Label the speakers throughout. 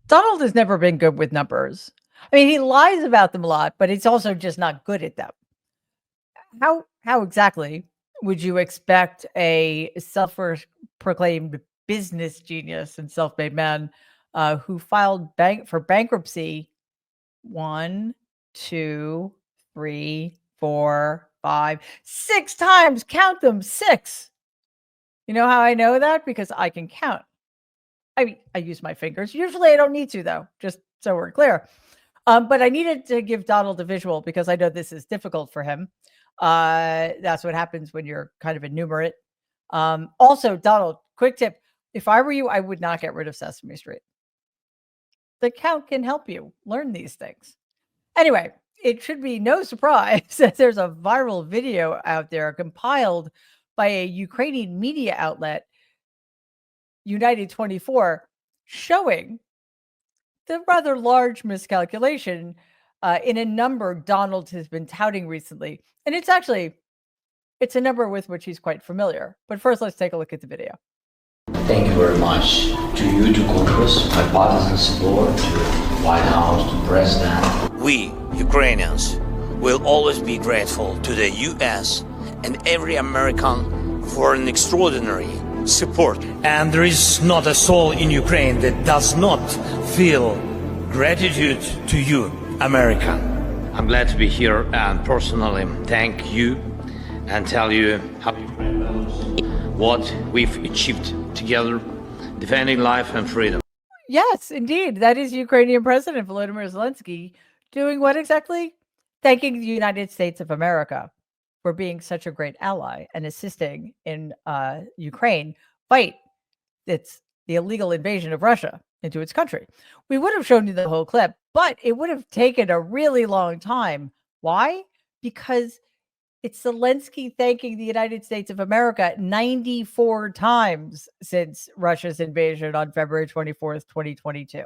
Speaker 1: Donald has never been good with numbers. I mean, he lies about them a lot, but he's also just not good at them. How exactly would you expect a self-proclaimed business genius and self-made man who filed for bankruptcy 1, 2, 3, 4, 5, 6 times? Count them, 6. You know how I know that? Because I can count. I mean, I use my fingers. Usually I don't need to, though, just so we're clear. But I needed to give Donald a visual because I know this is difficult for him. That's what happens when you're kind of enumerate. Also, Donald, quick tip. If I were you, I would not get rid of Sesame Street. The count can help you learn these things. Anyway, it should be no surprise that there's a viral video out there compiled by a Ukrainian media outlet, United 24, showing the rather large miscalculation in a number Donald has been touting recently. And it's a number with which he's quite familiar. But first, let's take a look at the video.
Speaker 2: Thank you very much to you, to Congress, my partisan support, to White House, to President.
Speaker 3: We, Ukrainians, will always be grateful to the U.S. and every American for an extraordinary support. And there is not a soul in Ukraine that does not feel gratitude to you, America. I'm glad to be here and personally thank you and tell you how what we've achieved together, defending life and freedom.
Speaker 1: Yes, indeed. That is Ukrainian President Volodymyr Zelenskyy doing what exactly? Thanking the United States of America for being such a great ally and assisting in Ukraine fight its the illegal invasion of Russia into its country. We would have shown you the whole clip, but it would have taken a really long time. Why? Because it's Zelenskyy thanking the United States of America 94 times since Russia's invasion on February 24th, 2022.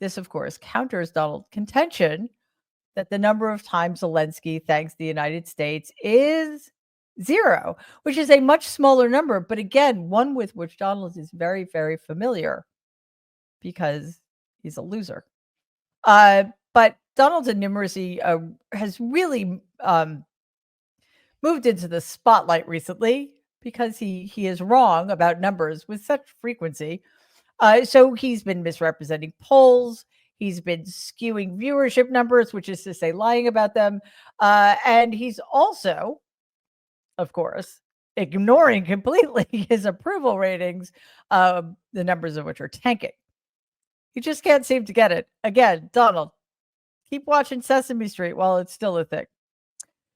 Speaker 1: This, of course, counters Donald's contention that the number of times Zelenskyy thanks the United States is 0, which is a much smaller number, but again, one with which Donald is very, very familiar because he's a loser. But Donald's innumeracy has really moved into the spotlight recently because he is wrong about numbers with such frequency. So he's been misrepresenting polls. He's been skewing viewership numbers, which is to say lying about them. And he's also, of course, ignoring completely his approval ratings, the numbers of which are tanking. He just can't seem to get it. Again, Donald, keep watching Sesame Street while it's still a thing.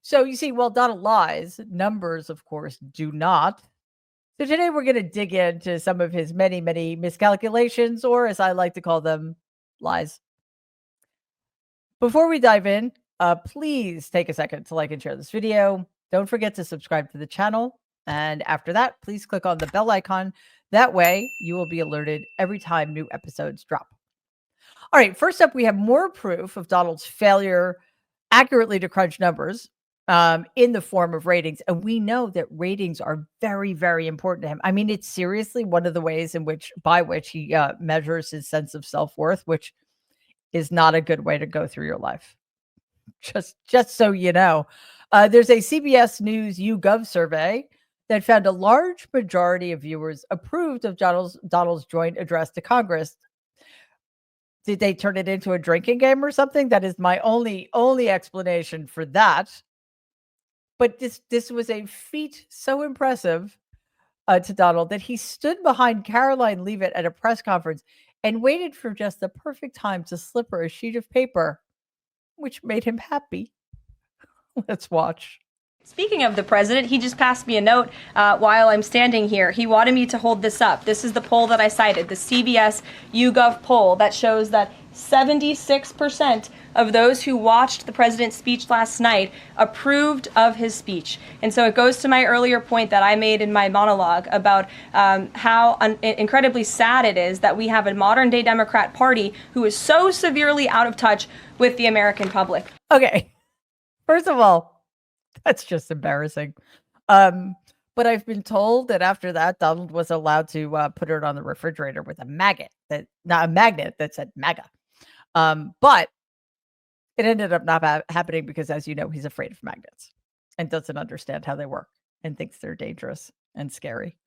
Speaker 1: So you see, while Donald lies, numbers, of course, do not. So today we're going to dig into some of his many, many miscalculations, or as I like to call them, lies. Before we dive in, please take a second to like and share this video. Don't forget to subscribe to the channel. And after that, please click on the bell icon. That way you will be alerted every time new episodes drop. All right, first up, we have more proof of Donald's failure accurately to crunch numbers in the form of ratings. And we know that ratings are very, very important to him. I mean, it's seriously one of the ways by which he measures his sense of self-worth, which is not a good way to go through your life. Just so you know, there's a CBS News YouGov survey that found a large majority of viewers approved of Donald's joint address to Congress. Did they turn it into a drinking game or something? That is my only explanation for that. But this was a feat so impressive to Donald that he stood behind Caroline Leavitt at a press conference and waited for just the perfect time to slip her a sheet of paper, which made him happy. Let's watch.
Speaker 4: Speaking of the president, he just passed me a note while I'm standing here. He wanted me to hold this up. This is the poll that I cited, the CBS YouGov poll that shows that 76% of those who watched the president's speech last night approved of his speech. And so it goes to my earlier point that I made in my monologue about how incredibly sad it is that we have a modern-day Democrat Party who is so severely out of touch with the American public.
Speaker 1: Okay, first of all, that's just embarrassing. But I've been told that after that, Donald was allowed to put it on the refrigerator with a magnet not a magnet that said MAGA. But it ended up not happening because, as you know, he's afraid of magnets and doesn't understand how they work and thinks they're dangerous and scary.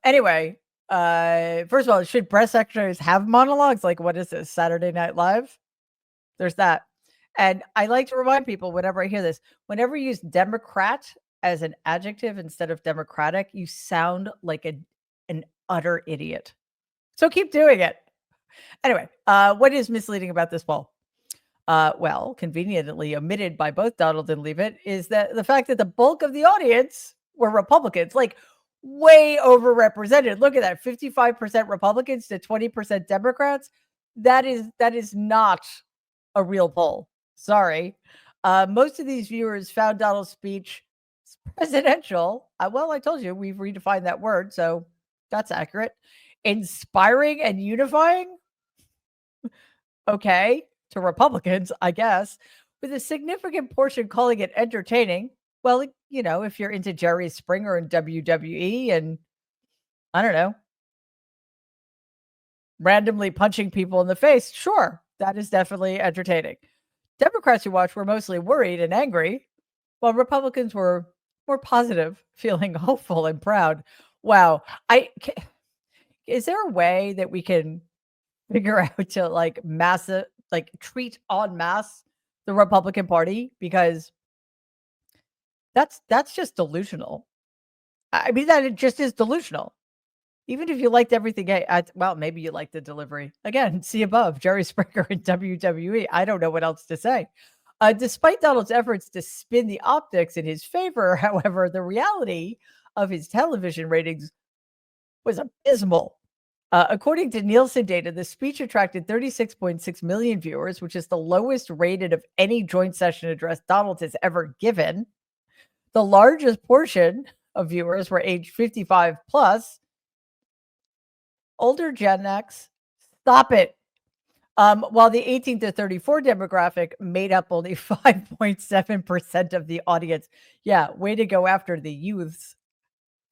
Speaker 1: Anyway, first of all, should press secretaries have monologues? Like, what is this, Saturday Night Live? There's that. And I like to remind people whenever I hear this, whenever you use Democrat as an adjective instead of democratic, you sound like an utter idiot. So keep doing it. Anyway, what is misleading about this poll? Well, conveniently omitted by both Donald and Leavitt is that the fact that the bulk of the audience were Republicans, like way overrepresented. Look at that, 55% Republicans to 20% Democrats. That is not a real poll. Sorry. Most of these viewers found Donald's speech presidential. Well, I told you we've redefined that word, so that's accurate. Inspiring and unifying. Okay, to Republicans, I guess, with a significant portion calling it entertaining. Well, you know, if you're into Jerry Springer and WWE and I don't know, randomly punching people in the face, sure, that is definitely entertaining. Democrats who watched were mostly worried and angry, while Republicans were more positive, feeling hopeful and proud. Wow. Is there a way that we can figure out to like treat en masse the Republican Party? Because that's just delusional. I mean, that it just is delusional. Even if you liked everything, well, maybe you liked the delivery. Again, see above, Jerry Springer and WWE. I don't know what else to say. Despite Donald's efforts to spin the optics in his favor, however, the reality of his television ratings was abysmal. According to Nielsen data, the speech attracted 36.6 million viewers, which is the lowest rated of any joint session address Donald has ever given. The largest portion of viewers were aged 55 plus. Older Gen X, stop it. While the 18 to 34 demographic made up only 5.7% of the audience. Yeah, way to go after the youths.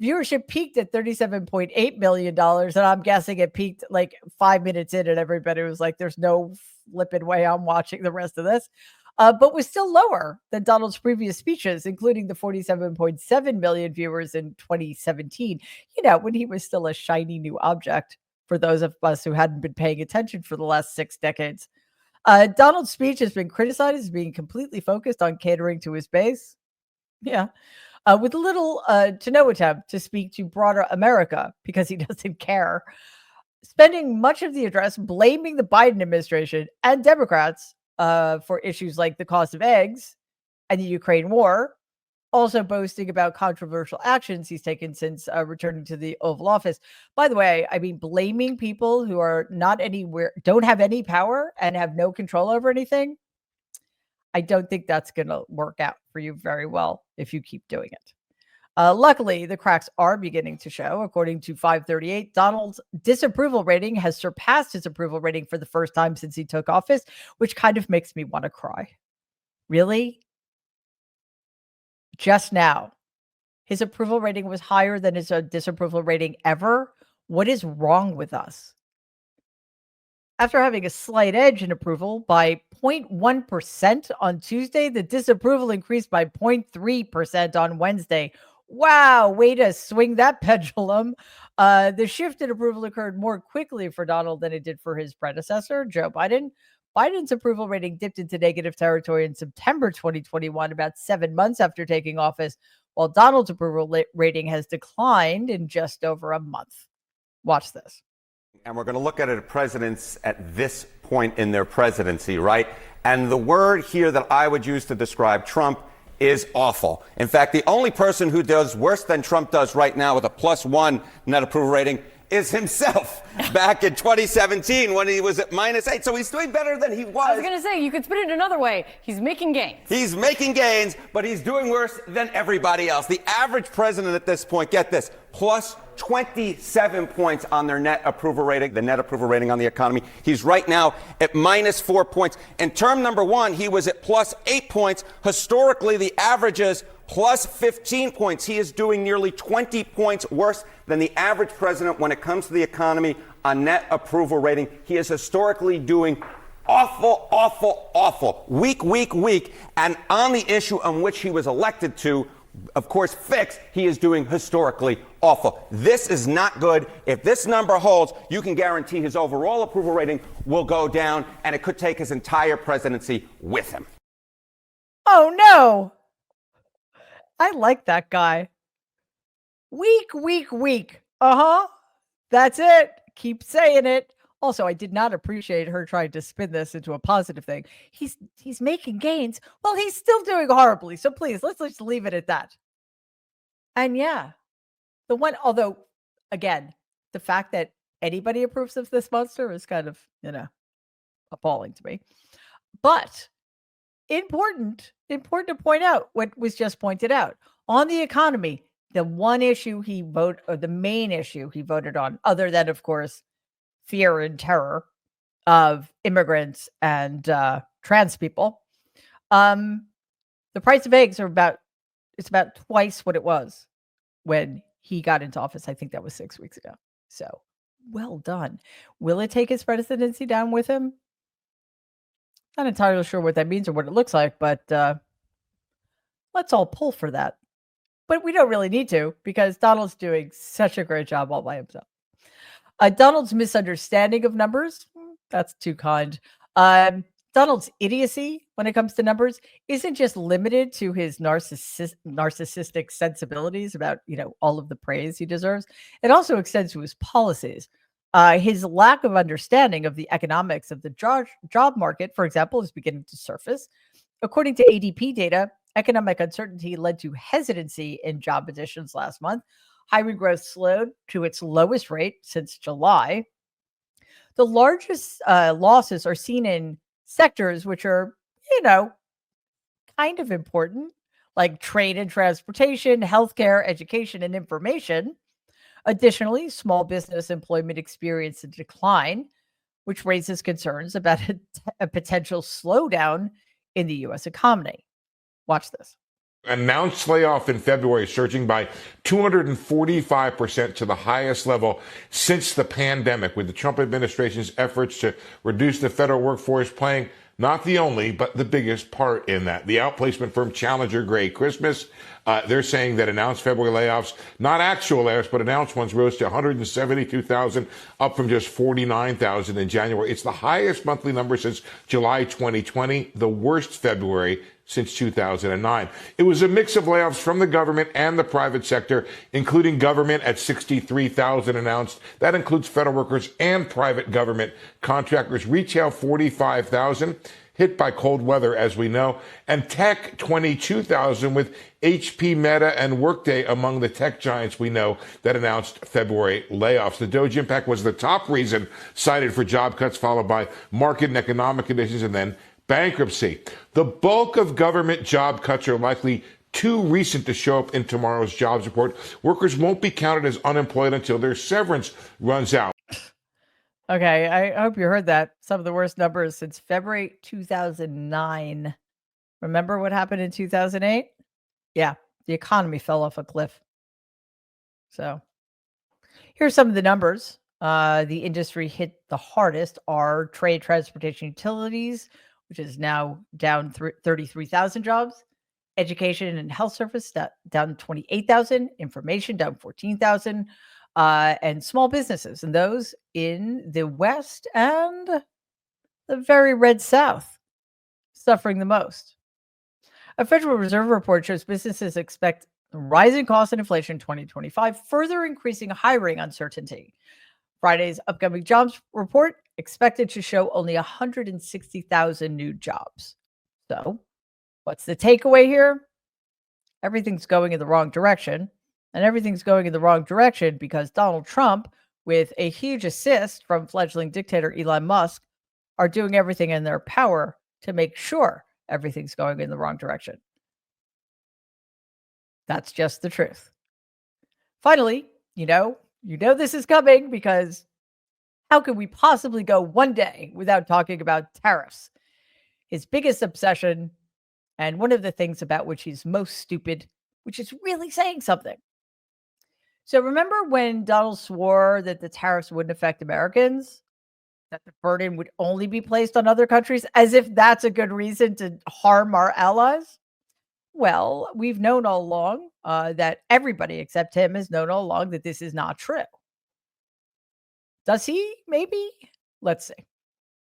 Speaker 1: Viewership peaked at $37.8 million, and I'm guessing it peaked like 5 minutes in, and everybody was like, there's no flipping way I'm watching the rest of this. But was still lower than Donald's previous speeches, including the 47.7 million viewers in 2017, you know, when he was still a shiny new object for those of us who hadn't been paying attention for the last 6 decades. Donald's speech has been criticized as being completely focused on catering to his base. Yeah. With little to no attempt to speak to broader America because he doesn't care. Spending much of the address blaming the Biden administration and Democrats for issues like the cost of eggs and the Ukraine war, also boasting about controversial actions he's taken since returning to the Oval Office. By the way, I mean, blaming people who are not anywhere, don't have any power and have no control over anything. I don't think that's going to work out for you very well if you keep doing it. Luckily, the cracks are beginning to show. According to 538, Donald's disapproval rating has surpassed his approval rating for the first time since he took office, which kind of makes me want to cry. Really? Just now, his approval rating was higher than his disapproval rating ever. What is wrong with us? After having a slight edge in approval by 0.1% on Tuesday, the disapproval increased by 0.3% on Wednesday. Wow, way to swing that pendulum. The shift in approval occurred more quickly for Donald than it did for his predecessor, Joe Biden. Biden's approval rating dipped into negative territory in September 2021, about 7 months after taking office, while Donald's approval rating has declined in just over a month. Watch this.
Speaker 5: And we're going to look at presidents at this point in their presidency, right? And the word here that I would use to describe Trump is awful. In fact, the only person who does worse than Trump does right now with a +1 net approval rating is himself back in 2017 when he was at -8. So he's doing better than he was.
Speaker 6: I was going to say, you could spin it another way. He's making gains.
Speaker 5: He's making gains, but he's doing worse than everybody else. The average president at this point, get this, plus 27 points on their net approval rating, the net approval rating on the economy. He's right now at -4 points. In term number 1, he was at +8 points. Historically, the average is plus 15 points. He is doing nearly 20 points worse than the average president when it comes to the economy on net approval rating. He is historically doing awful, awful, awful. Weak. And on the issue on which he was elected to, of course, fix, he is doing historically awful. This is not good. If this number holds, you can guarantee his overall approval rating will go down, and it could take his entire presidency with him.
Speaker 1: Oh, no. I like that guy. Weak. Uh-huh. That's it. Keep saying it. Also, I did not appreciate her trying to spin this into a positive thing. He's making gains. Well, he's still doing horribly. So please, let's just leave it at that. And yeah, although, again, the fact that anybody approves of this monster is kind of, appalling to me. But important to point out what was just pointed out. On the economy, the main issue he voted on, other than, of course, fear and terror of immigrants and trans people. The price of eggs it's about twice what it was when he got into office. I think that was 6 weeks ago. So well done. Will it take his presidency down with him? Not entirely sure what that means or what it looks like, but let's all pull for that. But we don't really need to, because Donald's doing such a great job all by himself. Donald's misunderstanding of numbers, that's too kind. Donald's idiocy when it comes to numbers isn't just limited to his narcissistic sensibilities about, all of the praise he deserves. It also extends to his policies. His lack of understanding of the economics of the job market, for example, is beginning to surface. According to ADP data, economic uncertainty led to hesitancy in job additions last month. Hiring growth slowed to its lowest rate since July. The largest losses are seen in sectors which are, kind of important, like trade and transportation, healthcare, education, and information. Additionally, small business employment experienced a decline, which raises concerns about a potential slowdown in the U.S. economy. Watch this.
Speaker 7: Announced layoff in February, surging by 245% to the highest level since the pandemic, with the Trump administration's efforts to reduce the federal workforce playing not the only, but the biggest part in that. The outplacement firm Challenger Gray Christmas, they're saying that announced February layoffs, not actual layoffs, but announced ones, rose to 172,000, up from just 49,000 in January. It's the highest monthly number since July 2020, the worst February since 2009. It was a mix of layoffs from the government and the private sector, including government at 63,000 announced. That includes federal workers and private government contractors. Retail, 45,000, hit by cold weather, as we know. And tech, 22,000, with HP, Meta, and Workday among the tech giants we know that announced February layoffs. The DOGE impact was the top reason cited for job cuts, followed by market and economic conditions, and then bankruptcy. The bulk of government job cuts are likely too recent to show up in tomorrow's jobs report. Workers won't be counted as unemployed until their severance runs out.
Speaker 1: Okay, I hope you heard that. Some of the worst numbers since February 2009. Remember what happened in 2008? Yeah, the economy fell off a cliff. So here's some of the numbers. The industry hit the hardest are trade, transportation, utilities, which is now down 33,000 jobs. Education and health service down 28,000. Information down 14,000. And small businesses, and those in the West and the very red South, suffering the most. A Federal Reserve report shows businesses expect rising costs and inflation in 2025, further increasing hiring uncertainty. Friday's upcoming jobs report expected to show only 160,000 new jobs. So, what's the takeaway here? Everything's going in the wrong direction. And everything's going in the wrong direction because Donald Trump, with a huge assist from fledgling dictator Elon Musk, are doing everything in their power to make sure everything's going in the wrong direction. That's just the truth. Finally, you know this is coming, because how could we possibly go one day without talking about tariffs? His biggest obsession, and one of the things about which he's most stupid which is really saying something. So remember when Donald swore that the tariffs wouldn't affect Americans, that the burden would only be placed on other countries, as if that's a good reason to harm our allies? Well, we've known all along that everybody except him has known all along that this is not true. Does he? Maybe? Let's see.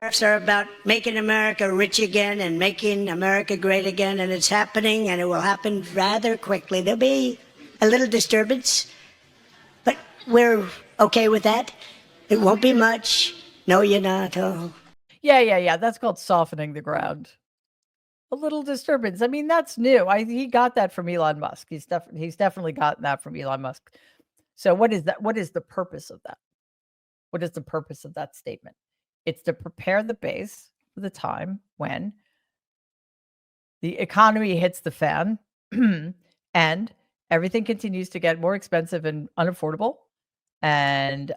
Speaker 8: Tariffs are about making America rich again and making America great again, and it's happening, and it will happen rather quickly. There'll be a little disturbance, but we're okay with that. It won't be much. No, you're not. Oh.
Speaker 1: Yeah. That's called softening the ground. A little disturbance. I mean, that's new. He got that from Elon Musk. He's definitely gotten that from Elon Musk. So what is that? What is the purpose of that? What is the purpose of that statement? It's to prepare the base for the time when the economy hits the fan and everything continues to get more expensive and unaffordable, and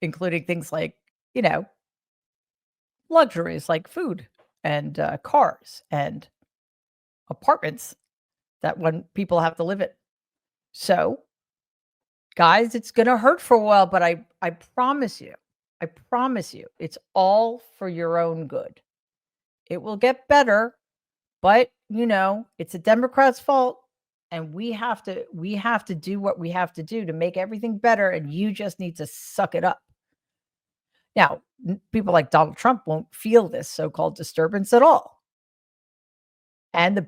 Speaker 1: including things like, luxuries like food and cars and apartments that when people have to live in. So, guys, it's going to hurt for a while, but I promise you, it's all for your own good. It will get better, but it's a Democrat's fault, and we have to do what we have to do to make everything better, and you just need to suck it up. Now, people like Donald Trump won't feel this so-called disturbance at all. And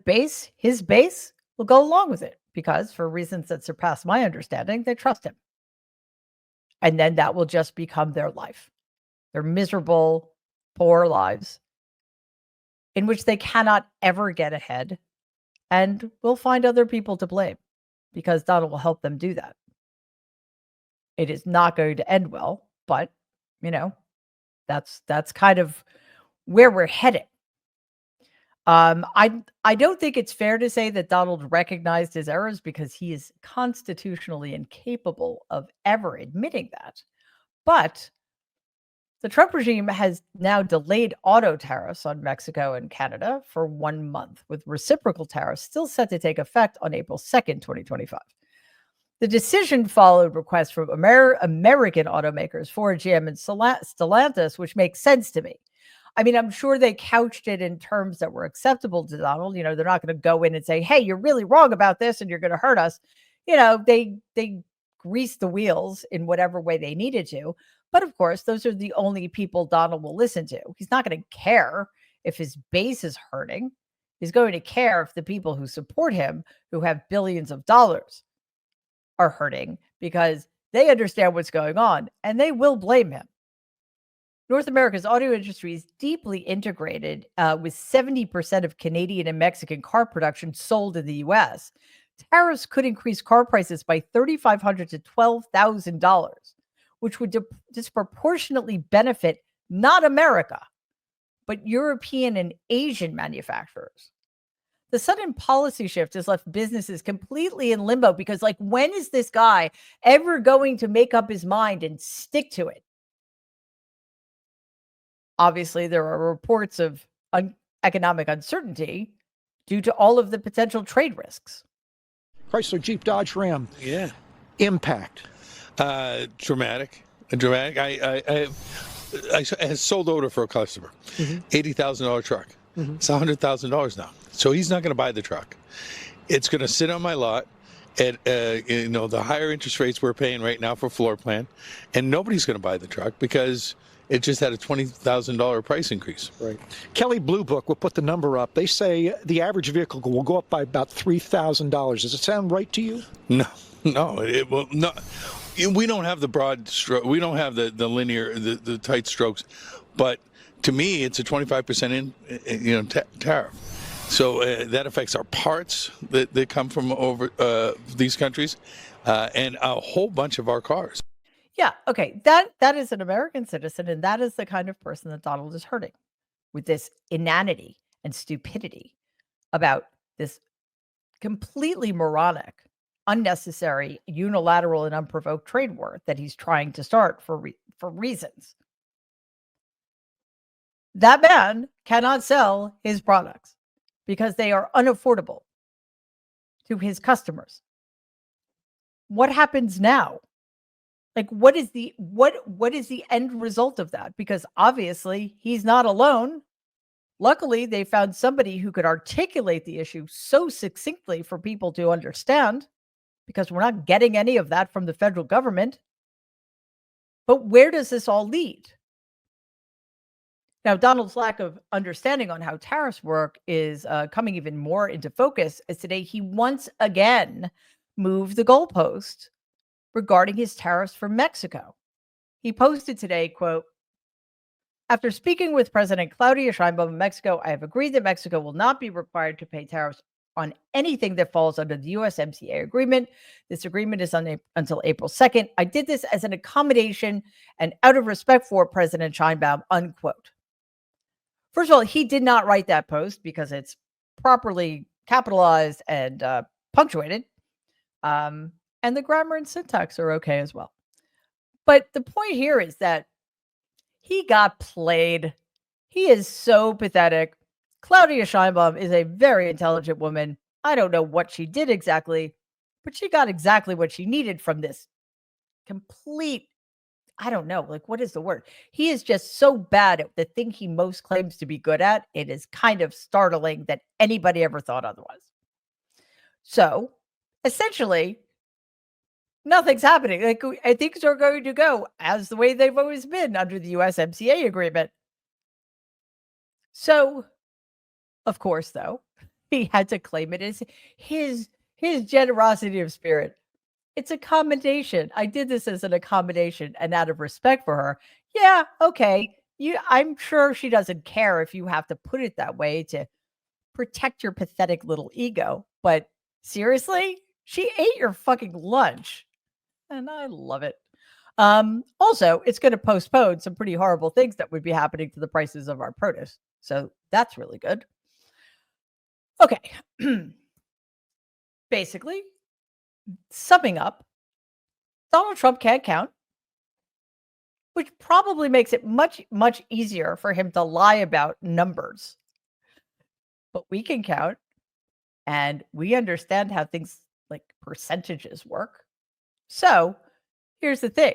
Speaker 1: his base will go along with it because, for reasons that surpass my understanding, they trust him. And then that will just become their life, their miserable, poor lives in which they cannot ever get ahead, and will find other people to blame because Donald will help them do that. It is not going to end well, but that's kind of where we're heading. I don't think it's fair to say that Donald recognized his errors because he is constitutionally incapable of ever admitting that. But the Trump regime has now delayed auto tariffs on Mexico and Canada for 1 month, with reciprocal tariffs still set to take effect on April 2nd, 2025. The decision followed requests from American automakers, Ford, GM, and Stellantis, which makes sense to me. I mean, I'm sure they couched it in terms that were acceptable to Donald. They're not going to go in and say, hey, you're really wrong about this and you're going to hurt us. They greased the wheels in whatever way they needed to. But of course, those are the only people Donald will listen to. He's not going to care if his base is hurting. He's going to care if the people who support him, who have billions of dollars, are hurting, because they understand what's going on and they will blame him. North America's auto industry is deeply integrated with 70% of Canadian and Mexican car production sold in the U.S. Tariffs could increase car prices by $3,500 to $12,000, which would disproportionately benefit not America, but European and Asian manufacturers. The sudden policy shift has left businesses completely in limbo because, when is this guy ever going to make up his mind and stick to it? Obviously, there are reports of economic uncertainty due to all of the potential trade risks.
Speaker 9: Chrysler, Jeep, Dodge, Ram.
Speaker 10: Yeah.
Speaker 9: Impact.
Speaker 10: Dramatic. I sold order for a customer. $80,000 truck. It's $100,000 now. So he's not going to buy the truck. It's going to sit on my lot at the higher interest rates we're paying right now for floor plan, and nobody's going to buy the truck because it just had a $20,000 price increase.
Speaker 9: Right. Kelley Blue Book will put the number up. They say the average vehicle will go up by about $3,000. Does it sound right to you?
Speaker 10: No, it will not. We don't have the broad stroke. We don't have the linear, the tight strokes. But to me, it's a 25% tariff. So that affects our parts that come from over these countries, and a whole bunch of our cars.
Speaker 1: Yeah, okay. That is an American citizen, and that is the kind of person that Donald is hurting with this inanity and stupidity about this completely moronic, unnecessary, unilateral, and unprovoked trade war that he's trying to start for reasons. That man cannot sell his products because they are unaffordable to his customers. What happens now? Like, what is the end result of that? Because obviously he's not alone. Luckily, they found somebody who could articulate the issue so succinctly for people to understand, because we're not getting any of that from the federal government. But where does this all lead? Now, Donald's lack of understanding on how tariffs work is coming even more into focus, as today he once again moved the goalpost regarding his tariffs for Mexico. He posted today, quote, "After speaking with President Claudia Sheinbaum of Mexico, I have agreed that Mexico will not be required to pay tariffs on anything that falls under the USMCA agreement. This agreement is until April 2nd. I did this as an accommodation and out of respect for President Sheinbaum," unquote. First of all, he did not write that post because it's properly capitalized and punctuated. And the grammar and syntax are okay as well. But the point here is that he got played. He is so pathetic. Claudia Sheinbaum is a very intelligent woman. I don't know what she did exactly, but she got exactly what she needed from this complete, I don't know, like, what is the word? He is just so bad at the thing he most claims to be good at. It is kind of startling that anybody ever thought otherwise. So, essentially, nothing's happening. Like, things are going to go as the way they've always been under the USMCA agreement. So, of course, though, he had to claim it as his generosity of spirit. It's accommodation. I did this as an accommodation and out of respect for her. Yeah, okay. I'm sure she doesn't care if you have to put it that way to protect your pathetic little ego. But seriously, she ate your fucking lunch. And I love it. Also, it's going to postpone some pretty horrible things that would be happening to the prices of our produce. So that's really good. Okay. Basically, summing up, Donald Trump can't count, which probably makes it much, much easier for him to lie about numbers. But we can count, and we understand how things like percentages work. So here's the thing.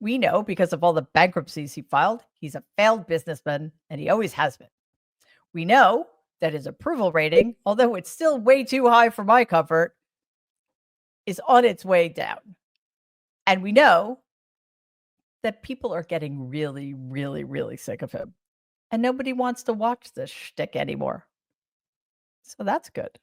Speaker 1: We know, because of all the bankruptcies he filed, he's a failed businessman, and he always has been. We know that his approval rating, although it's still way too high for my comfort, is on its way down. And we know that people are getting really, really, really sick of him. And nobody wants to watch this shtick anymore. So that's good.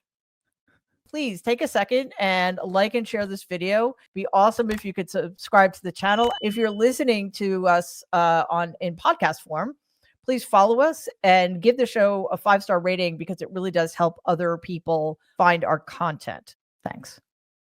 Speaker 1: Please take a second and like and share this video. It'd be awesome if you could subscribe to the channel. If you're listening to us in podcast form, please follow us and give the show a 5-star rating, because it really does help other people find our content. Thanks.